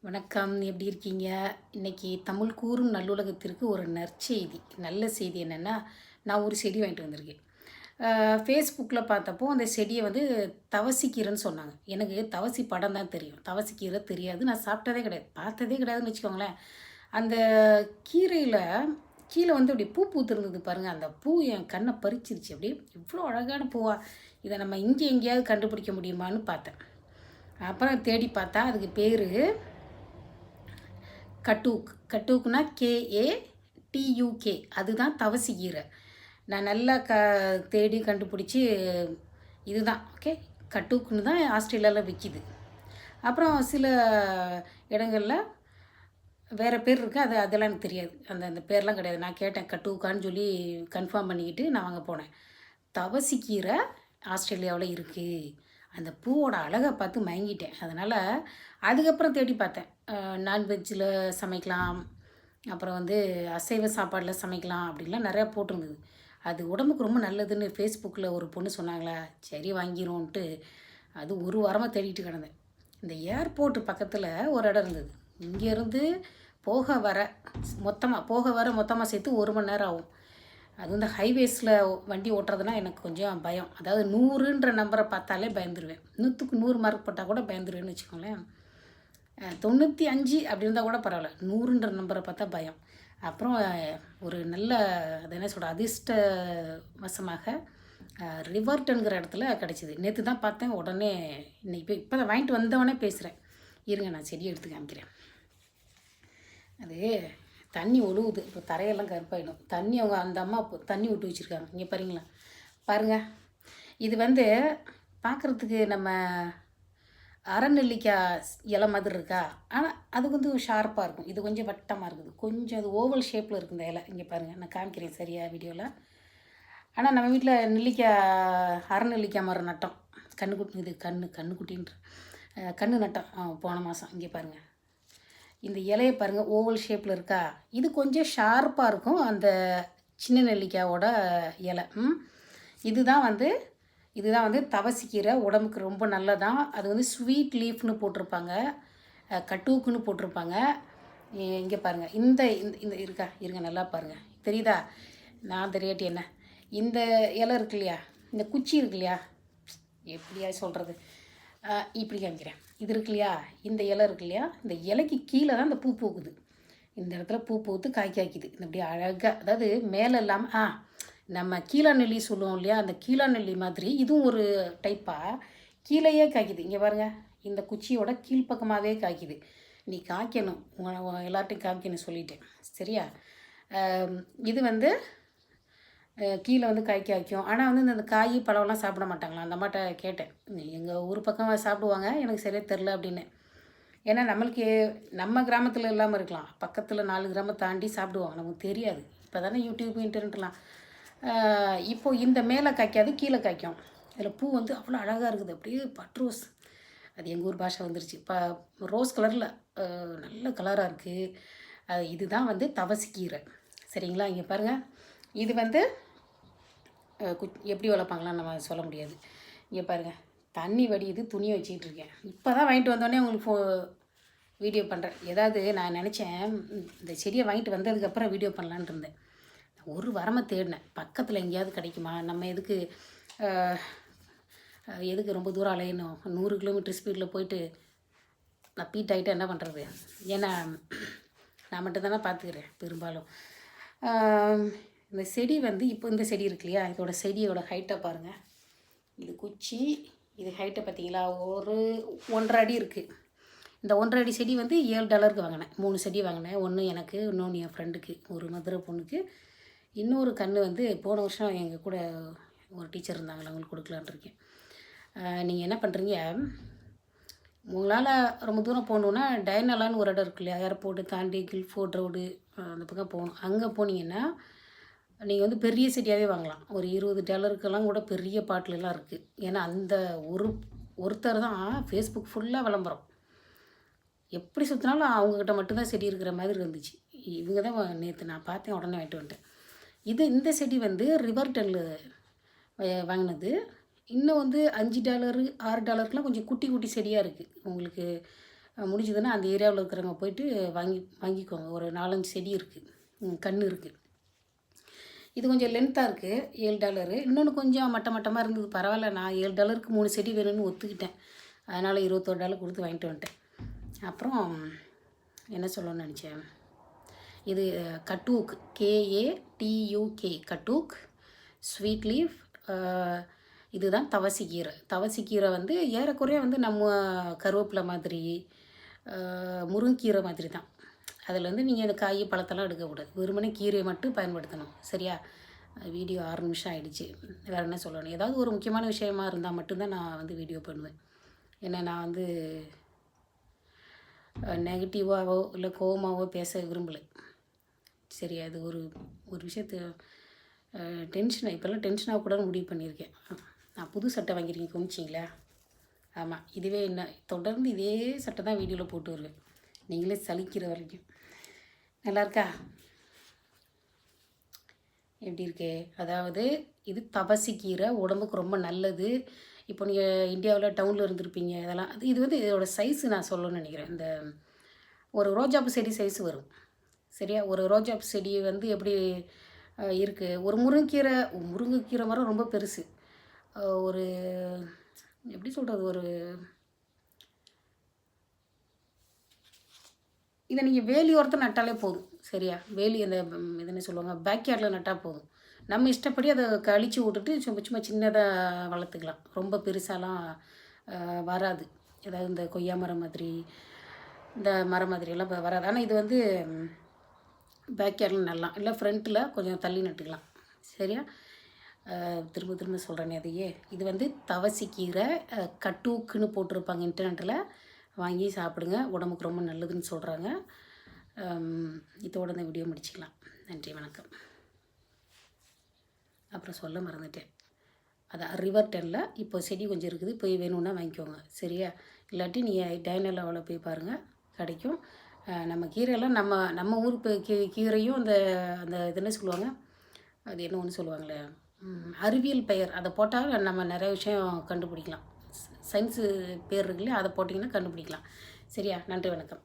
வணக்கம். எப்படி இருக்கீங்க? இன்னைக்கு தமிழ் கூறும் நல்லுலகத்திற்கு ஒரு நற்செய்தி. நல்ல செய்தி என்னென்னா, நான் ஒரு செடி வாங்கிட்டு வந்திருக்கேன். ஃபேஸ்புக்கில பார்த்தப்போ அந்த செடிய வந்து தவசிக்கீரைன்னு சொன்னாங்க. எனக்கு தவசி படம் தான் தெரியும். தவசிக்கீரை தெரியாது. நான் சாப்பிட்டதே கிடையாது. பார்த்ததே கிடையாதுன்னு வச்சுக்கோங்களேன். அந்த கீரையில கீழ வந்து அப்படியே பூ பூத்திருந்தது பாருங்க. அந்த பூ என் கண்ண பறிச்சிருச்சு அப்படியே. இவ்வளோ அழகான பூவா! இத நம்ம இங்கே எங்கேயாவது கண்டுபிடிக்க முடியுமான்னு பார்த்தேன். அப்புறம் தேடி பார்த்தா அதுக்கு பேரு கட்டூக். கட்டூக்னா KATUK. அதுதான் தவசிக்கீரை. நான் நல்லா தேடி கண்டுபிடிச்சி இதுதான் ஓகே. கட்டூக்குன்னு தான் ஆஸ்திரேலியாவில் விற்கிது. அப்புறம் சில இடங்களில் வேறு பேர் இருக்குது. அதெல்லாம் எனக்கு தெரியாது. அந்த அந்த பேர்லாம் கிடையாது. நான் கேட்டேன் கட்டூக்கான்னு சொல்லி கன்ஃபார்ம் பண்ணிக்கிட்டு நான் வாங்க போனேன். தவசிக்கீரை ஆஸ்திரேலியாவில் இருக்குது. அந்த பூவோட அழகை பார்த்து மயங்கிட்டேன். அதனால் அதுக்கப்புறம் தேடி பார்த்தேன். நான்வெஜ்ஜில் சமைக்கலாம், அப்புறம் வந்து அசைவ சாப்பாடில் சமைக்கலாம் அப்படின்லாம் நிறையா போட்டிருந்தது. அது உடம்புக்கு ரொம்ப நல்லதுன்னு ஃபேஸ்புக்கில் ஒரு பொண்ணு சொன்னாங்களா, சரி வாங்கிருவோன்ட்டு அது ஒரு வாரமாக தேடிட்டு கிடந்தேன். இந்த ஏர்போர்ட்டு பக்கத்தில் ஒரு இடம் இருந்தது. இங்கேருந்து போக வர மொத்தமாக சேர்த்து 1 மணி நேரம் ஆகும். அது வந்து ஹைவேஸில் வண்டி ஓட்டுறதுனா எனக்கு கொஞ்சம் பயம். அதாவது 100ன்ற நம்பரை பார்த்தாலே பயந்துருவேன். 100க்கு 100 மார்க் போட்டால் கூட பயந்துருவேன்னு வச்சுக்கோங்களேன். 95 அப்படி இருந்தால் கூட பரவாயில்ல. 100ன்ற நம்பரை பார்த்தா பயம். அப்புறம் ஒரு நல்ல அது என்ன சொல்கிற அதிர்ஷ்டவசமாக ரிவர்ட்டுங்கிற இடத்துல கிடச்சிது. நேற்று தான் பார்த்தேன். உடனே இன்னைக்கு இப்போ தான் வாங்கிட்டு வந்தவொடனே பேசுகிறேன். இருங்க நான் செடி எடுத்து காமிக்கிறேன். அது தண்ணி ஒழுகுது. இப்போ தரையெல்லாம் கருப்பாயிடும். தண்ணி அவங்க அந்த அம்மா தண்ணி விட்டு வச்சுருக்காங்க. இங்கே பாருங்களா, பாருங்கள். இது வந்து பார்க்குறதுக்கு நம்ம அரநெல்லிக்காய் இலை மாதிரி இருக்கா, ஆனால் அது வந்து ஷார்ப்பாக இருக்கும். இது கொஞ்சம் வட்டமாக இருக்குது. கொஞ்சம் அது ஓவல் ஷேப்பில் இருக்குது இந்த இலை. இங்கே பாருங்கள், நான் காமிக்கிறேன் சரியா வீடியோவில். ஆனால் நம்ம வீட்டில் அரநெல்லிக்காய் மரம் நட்டோம். கண்ணுக்குட்டின்ற கன்று நட்டோம் போன மாதம். இங்கே பாருங்கள், இந்த இலையை பாருங்கள், ஓவல் ஷேப்பில் இருக்கா. இது கொஞ்சம் ஷார்ப்பாக இருக்கும் அந்த சின்ன நெல்லிக்காயோட இலை. இதுதான் வந்து தவசிக்கீரை. உடம்புக்கு ரொம்ப நல்லதான். அது வந்து ஸ்வீட் லீஃப்னு போட்டிருப்பாங்க, கட்டூக்குன்னு போட்டிருப்பாங்க. இங்கே பாருங்கள், இந்த இந்த இருக்கா, இருங்க நல்லா பாருங்கள், தெரியுதா? நான் தெரியாட்டி என்ன, இந்த இலை இருக்கு இல்லையா, இந்த குச்சி இருக்கு இல்லையா, எப்படியா சொல்கிறது, இப்படி காமிக்கிறேன். இது இருக்கு இல்லையா, இந்த இலை இருக்கு இல்லையா, இந்த இலைக்கு கீழே தான் இந்த பூ பூக்குது. இந்த இடத்துல பூ பூத்து காய்க்குது. இந்த அப்படி அழகாக, அதாவது மேலே இல்லாமல் நம்ம கீழா நெல்லி சொல்லுவோம் இல்லையா, அந்த கீழா நெல்லி மாதிரி இதுவும் ஒரு டைப்பாக கீழேயே காய்க்குது. இங்கே பாருங்கள், இந்த குச்சியோட கீழ்ப்பக்கமாகவே காய்க்குது. நீ காய்க்கணும், எல்லார்ட்டையும் காமிக்கணும் சொல்லிட்டேன் சரியா. இது வந்து கீழே வந்து காய்க்கும். ஆனால் வந்து இந்த காய் பழம்லாம் சாப்பிட மாட்டாங்களா. அந்த அம்மாட்ட கேட்டேன், எங்கள் ஊர் பக்கம் சாப்பிடுவாங்க, எனக்கு சரியாக தெரில அப்படின்னு. ஏன்னா நம்மளுக்கு நம்ம கிராமத்தில் இல்லாமல் இருக்கலாம், பக்கத்தில் 4 கிராமம் தாண்டி சாப்பிடுவாங்க, நமக்கு தெரியாது. இப்போ தானே யூடியூப் இன்டர்நெட்லாம். இப்போது இந்த மேலே காய்க்காது, கீழே காய்க்கும். அதில் பூ வந்து அவ்வளோ அழகாக இருக்குது. அப்படியே பட் ரோஸ், அது எங்கள் ஊர் பாஷை வந்துருச்சு. இப்போ ரோஸ் கலரில் நல்ல கலராக இருக்குது. இதுதான் வந்து தவசிக்கீரை சரிங்களா. இங்கே பாருங்கள், இது வந்து எப்படி வளர்ப்பாங்களான்னு நம்ம சொல்ல முடியாது. இங்கே பாருங்கள், தண்ணி வடியுது, துணியை வச்சுக்கிட்டு இருக்கேன். இப்போ தான் வாங்கிட்டு வந்தோடனே உங்களுக்கு வீடியோ பண்ணுறேன். ஏதாவது நான் நினச்சேன், இந்த செடியை வாங்கிட்டு வந்ததுக்கப்புறம் வீடியோ பண்ணலான்ட்டு இருந்தேன். ஒரு வாரமாக தேடினேன், பக்கத்தில் எங்கேயாவது கிடைக்குமா, நம்ம எதுக்கு ரொம்ப தூரம் அலையணும். 100 கிலோமீட்டர் ஸ்பீடில் போயிட்டு நான் பீட் ஆகிட்டு என்ன பண்ணுறது. ஏன்னா நான் மட்டும்தானே பார்த்துக்கிறேன் பெரும்பாலும். இந்த செடி வந்து இப்போ இந்த செடி இருக்கு இல்லையா, இதோட செடியோட ஹைட்டை பாருங்கள். இது குச்சி, இது ஹைட்டை பார்த்தீங்களா, ஒரு 1.5 அடி இருக்குது. இந்த 1.5 அடி செடி வந்து $7 வாங்கினேன். 3 செடி வாங்கினேன். ஒன்று எனக்கு, இன்னொன்று என் ஃப்ரெண்டுக்கு, ஒரு மதுரை பொண்ணுக்கு, இன்னொரு கன்று வந்து போன வருஷம் எங்கள் கூட ஒரு டீச்சர் இருந்தாங்களே, அவங்களுக்கு கொடுக்கலான் இருக்கேன். நீங்கள் என்ன பண்ணுறீங்க, உங்களால் ரொம்ப தூரம் போகணுன்னா டைனலான்னு ஒரு இடம் இருக்கு இல்லையா, ஏர்போர்ட்டு தாண்டி கில்ஃபோர்ட் ரோடு அந்த பக்கம் போகணும். அங்கே போனீங்கன்னா நீங்கள் வந்து பெரிய செடியாகவே வாங்கலாம். ஒரு $20 கூட பெரிய பாட்டிலெலாம் இருக்குது. ஏன்னா அந்த ஒருத்தர் தான் ஃபேஸ்புக் ஃபுல்லாக விளம்பரம். எப்படி சுற்றினாலும் அவங்கக்கிட்ட மட்டும்தான் செடி இருக்கிற மாதிரி இருந்துச்சு. இவங்க தான் நேற்று நான் பார்த்தேன், உடனே வாங்கிட்டு வந்துட்டேன். இந்த செடி வந்து ரிவர்டனில் வாங்கினது. இன்னும் வந்து $5 $6 கொஞ்சம் குட்டி குட்டி செடியாக இருக்குது. உங்களுக்கு முடிஞ்சதுன்னா அந்த ஏரியாவில் இருக்கிறவங்க போயிட்டு வாங்கிக்கோங்க. ஒரு 4-5 செடி இருக்குது, கன்று இருக்குது. இது கொஞ்சம் லென்த்தாக இருக்குது, $7. இன்னொன்று கொஞ்சம் மட்டமாக இருந்தது, பரவாயில்ல. நான் $7க்கு 3 செடி வேணும்னு ஒத்துக்கிட்டேன். அதனால் $21 கொடுத்து வாங்கிட்டு வந்துட்டேன். அப்புறம் என்ன சொல்லணும்னு நினச்சேன், இது கட்டூக், KATUK, கட்டூக் ஸ்வீட் லீஃப். இதுதான் தவசிக்கீரை வந்து ஏறக்குறைய வந்து நம்ம கருவேப்பிலை மாதிரி, முருங்கீரை மாதிரி தான். அதில் வந்து நீங்கள் இந்த காய் பழத்தெல்லாம் எடுக்கக்கூடாது, வெறுமனே கீரையை மட்டும் பயன்படுத்தணும். சரியா? வீடியோ 6 நிமிஷம் ஆகிடுச்சு. வேறு என்ன சொல்லணும், ஏதாவது ஒரு முக்கியமான விஷயமா இருந்தால் மட்டும்தான் நான் வந்து வீடியோ பண்ணுவேன். ஏன்னா நான் வந்து நெகட்டிவாகவோ இல்லை கோவமாகவோ பேச விரும்பலை. சரியா? இது ஒரு விஷயத்து இப்போல்லாம் டென்ஷன் ஆகக்கூடாதுன்னு முடிவு பண்ணியிருக்கேன். நான் புது சட்டை வாங்கியிருக்கேன், குமிச்சிங்களா? ஆமாம், இதுவே என்ன தொடர்ந்து இதே சட்டை தான் வீடியோவில் போட்டு வருவேன், நீங்களே சலிக்கிற வரைக்கும். நல்லா இருக்கா? எப்படி இருக்கே? அதாவது இது தவசிக்கீரை, உடம்புக்கு ரொம்ப நல்லது. இப்போ நீங்கள் இந்தியாவில் டவுனில் இருந்திருப்பீங்க, இதெல்லாம் இது வந்து இதோட சைஸு நான் சொல்லணும்னு நினைக்கிறேன். இந்த ஒரு ரோஜாப்பு செடி சைஸு வரும். சரியா? ஒரு ரோஜாப்பு செடி வந்து எப்படி இருக்குது, ஒரு முருங்கைக்கீரை மரம் ரொம்ப பெருசு. ஒரு எப்படி சொல்கிறது, இதை நீங்கள் வேலியோரத்தை நட்டாலே போதும். சரியா? வேலி அந்த இது என்ன சொல்லுவாங்க, பேக்யார்டில் நட்டால் போதும். நம்ம இஷ்டப்படி அதை கழித்து விட்டுட்டு சும்மா சின்னதாக வளர்த்துக்கலாம். ரொம்ப பெருசாலாம் வராது. ஏதாவது இந்த கொய்யா மரம் மாதிரி, இந்த மரம் மாதிரியெல்லாம் வராது. ஆனால் இது வந்து பேக்யார்டில் நடலாம், இல்லை ஃப்ரண்ட்டில் கொஞ்சம் தள்ளி நட்டுக்கலாம். சரியா? திரும்ப சொல்கிறேனே அதையே. இது வந்து தவசிக்கீரை, கட்டூக்குன்னு போட்டிருப்பாங்க இன்டர்நெட்டில், வாங்கி சாப்பிடுங்க, உடம்புக்கு ரொம்ப நல்லதுன்னு சொல்கிறாங்க. இதோட இந்த வீடியோ முடிச்சிக்கலாம். நன்றி, வணக்கம். அப்புறம் சொல்ல மறந்துட்டேன், அதான் ரிவர் டெனில் இப்போ செடி கொஞ்சம் இருக்குது, போய் வேணும்னா வாங்கிக்கோங்க. சரியா? இல்லாட்டி நீங்கள் டைனர் லெவலில் போய் பாருங்கள், கிடைக்கும். நம்ம கீரையெல்லாம் நம்ம ஊர் கீரையும் அந்த இது என்ன சொல்லுவாங்க, அது என்ன ஒன்று சொல்லுவாங்களே, அறிவியல் பெயர், அதை போட்டால் நம்ம நிறைய விஷயம் கண்டுபிடிக்கலாம். சயின்ஸு பேர் இருக்குல்லையா, அதை போட்டிங்கன்னா கண்டுபிடிக்கலாம். சரியா? நன்றி, வணக்கம்.